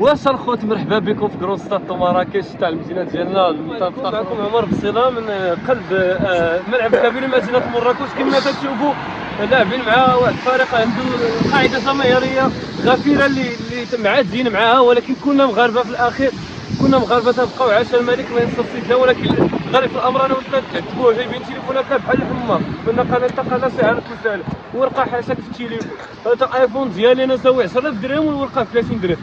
واش الخوت مرحبا بكم في كرون ستاد مراكش تاع المدينه ديالنا. معكم عمر بصيله من قلب ملعب كبير مدينه مراكش. كما كتشوفوا لاعبين مع واحد الفريق عنده قاعده جماهيريه غفيره اللي معادين معاها، ولكن كنا مغاربه في الاخير، كنا مغاربه تبقاو عاش الملك ما ينصف لا. ولكن غالب الامر انا وانت كتعتبوه جايبين تليفوناتنا بحال الحمار، كنا قناه سعر كوساله ورقه حاشاك في التليفون. هذا الايفون ديالي انا ساوي 10,000 درهم والورقه ب 30 درهم.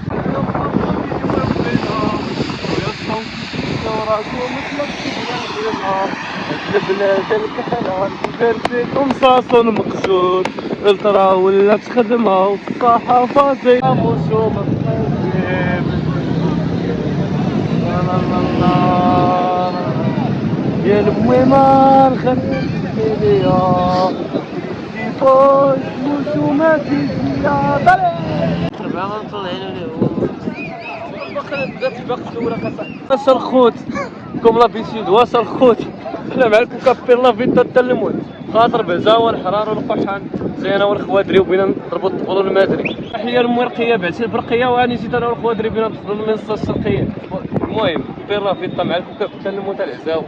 قمصاص مقصود الترا ولا تخدمها والصحافه زي موسوم يا المهم الخليليه فوز موسومات الزياده ربعه مطلعين واش الخوت كوم لابيسيد. واش الخوت حنا مع الكوكابيل لا فيتا حتى الموت، خاطر بعزاوه الحراره والقحان زينه والخوادري وبينا نضربوا الطبل المدري. تحيه المرقيه بعتي البرقيه واني جيت انا والخوادري بينا نطفلوا المنصه الشرقيه. المهم بيلا فيتا مع الكوكاب حتى الموت العزاوه.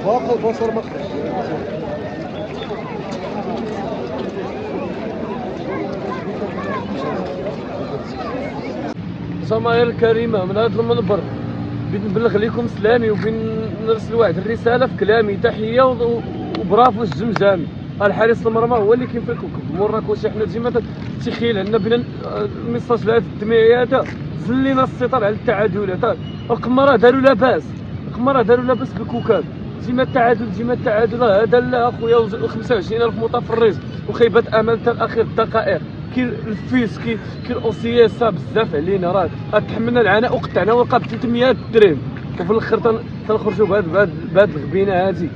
باقي البصر مخرج. الجماهير الكريمه من هذا المنبر بغيت نبلغ لكم سلامي وبين نرسل واحد الرساله في كلامي. تحيه وبرافو الجمجامي. الحارس المرمى هو اللي كاين في الكوكب مراكش. حنا ديما تيخيل عندنا بين الميساج الدمعي هذا زلينا السيطر على التعادلات. القمره داروا لاباس، القمره داروا لاباس بالكوكب. ديما التعادل ديما التعادل. هذا لا اخويا 25,000 متفرج وخيبه امل حتى الاخير الدقائق. كاين الفيس كاين الاوسياسه بزاف علينا. راه تحملنا العناء وقطعنا ورقه ب 300 درهم وفي الاخر تنخرجوا بهاد الغبينه هادي.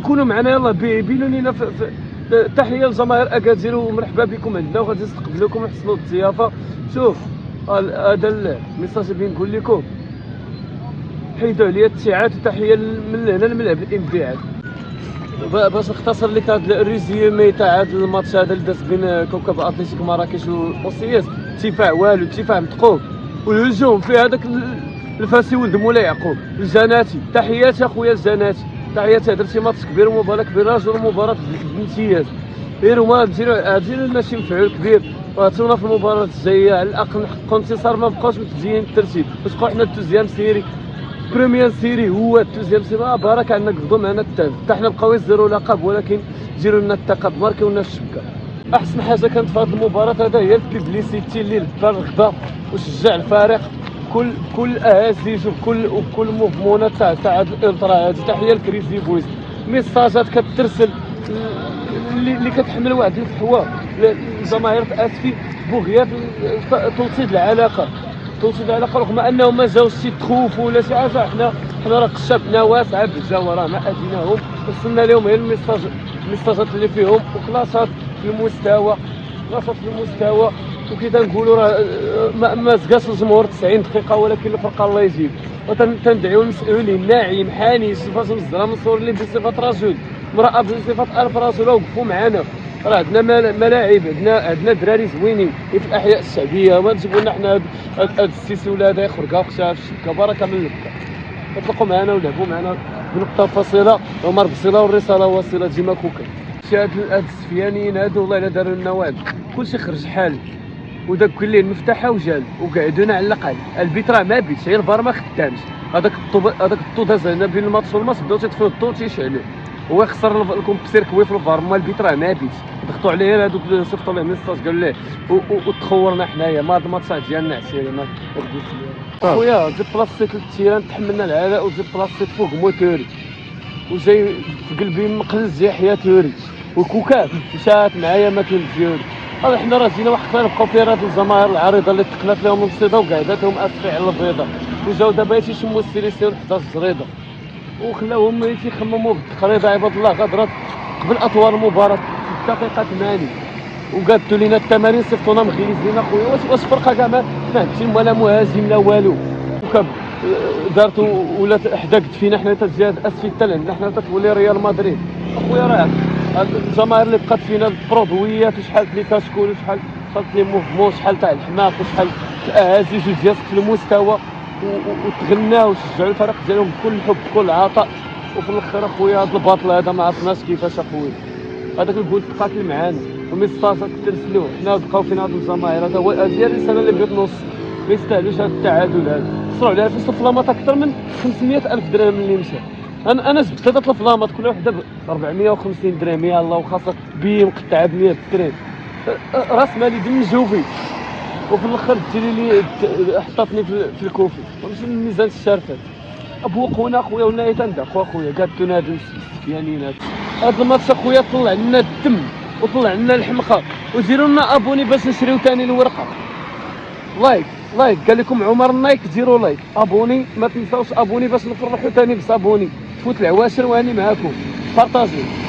كونوا معنا يلا بينوا لينا تحيه للجماهير اكادير ومرحبا بكم عندنا وغادي نستقبلوكم ونحسنوا الضيافه. شوف هذا الميساج اللي نقول لكم، حيدوا عليا التيعات وتحيه من هنا الملعب الانبعاث. باش نختصر لك هذا الريزيومي تاع هذا الماتش هذا اللي داز بين كوكب اتلتيك مراكش واوسياس. الدفاع والو، الدفاع متقوب، والهجوم في هذاك الفاسي ولد مولاي يعقوب. الجناتي تحياتي اخويا الجناتي، تحياتي. درتي ماتش كبير ومباراه كبيره رجل مباراه بامتياز. غير ما ديروا ماشي مفعول كبير وعطونا في المباراه الجايه على الاقل نحققوا انتصار ما بقاوش متزيين الترتيب. بقاو حنا الدوزيام سيري بريمير سيري هو الدوزيام سيري. بارك عندنا قبضوا معنا الثالث حتى حنا بقاو يزيروا لقب، ولكن ديروا لنا الثقه ماركيو لنا الشبكه. احسن حاجه كانت في هذه المباراه هذا هي البيبليسيتي اللي لبى الرغبه وشجع الفريق. كل اهازيج وكل موفمونات تاع هاد الالترا هادي. تحيه لكريزي بويز. ميساجات كترسل اللي كتحمل واحد الفحوى الجماهير في اسفي بغيات توطيد العلاقه رغم انهم ما جاوش شي تخوف ولا شي حاجه. حنا راه قشابنا واسعه بالجو، راه ما اذيناهم. وصلنا لهم غير الميساجات اللي فيهم وكلاشات في المستوى وكي تنقولوا راه ما زقاش الجمهور 90 دقيقه، ولكن الفرقه الله يجيب. وتندعيو المسؤولين ناعم حاني صفات مصدره منصور اللي بصفه رجل، امراه بصفه الف رجل وقفوا معنا. راه عندنا ملاعب، عندنا دراري زوينين في الاحياء الشعبيه. ما تجيبوا لنا حنا هاد السيسي ولا هذا خرقه وخشاف الشبكه. بركه من اللبكه. اطلقوا معنا ولعبوا معنا بنقطه فاصله. عمر بصيله والرساله واصله ديما كوكا. هاد السفيانيين هادو والله الا داروا لنا والو. كلشي خرج حال وداك الليل مفتاحه وجال وقعدونا على الاقل. البيت راه ما بيتش، غير البار ما خدامش. هذاك الطو داز هنا بين الماتش والماتش بداو تيطفيو الضو تيشعلوا. هو خسر الكومبسير كوي في الفار. ما البيت راه ما بيتش. ضغطوا عليه هذوك اللي صيفطوا ليه ميساج قالوا ليه وتخورنا حنايا. ما هاد الماتشات ديالنا عسيري ما خويا. جبت بلاصتي التيران تحملنا العلاء وجبت بلاصتي فوق موتوري وجاي في قلبي مقلز يحيى توري وكوكاب مشات معايا ما كاين ديالو. حنا راه جينا واحد نبقاو فيها هاد الجماهير العريضه اللي تقنات لهم الصيده وقعداتهم اسفي على البيضه. وجاو دابا تيشموا السيليسيون حتى الزريده وخلاوهم تيخمموا بالتقريضه. عباد الله غدرات قبل اطوار المباراه في الدقيقه 80 وقادوا لينا التمارين صيفطونا مغيزين اخويا. واش فرقه كاع ما هجم ولا مهاجم لا والو وكب دارتو ولات حداقت فينا حنا تزياد اسفلت لنا حنا تتولي ريال مدريد اخويا. راه هاد الجماهير اللي بقات فينا البرودويات وشحال لي كاشكول وشحال صارت لي موفمون شحال تاع الحماق وشحال الاهازيج ديال في المستوى وتغناو وشجعوا الفريق ديالهم بكل حب بكل عطاء. وفي الاخر اخويا هذا الباطل هذا ما عرفناش كيفاش اخويا. هذاك الجول تقاتل معانا وميستاسا ترسلوه حنا بقاو فينا هاد الجماهير. هذا هو هي الرساله اللي بغيت نوصل. ما يستاهلوش هذا التعادل هذا. صرعوا عليها في الفلامات اكثر من 500,000 درهم اللي مشى. انا جبت هاد الفلامات كل وحده ب 450 درهم يلاه وخاصه بي مقطعه ب 100 درهم راس مالي دم جوفي. وفي الاخر ديري لي حطاتني في الكوفي ومشي الميزان الشارفات ابوقونا اخويا ولنا تندق اخويا قادتونا هاد السفيانين. هاد الماتش اخويا طلع لنا الدم وطلع لنا الحمقى. وديروا لنا ابوني باش نشريو ثاني الورقه. لايك قال لكم عمر النايك ديروا لايك ابوني ما تنساوش ابوني باش نفرحوا ثاني بصابوني. تفوت العواشر واني معاكم بارطاجي.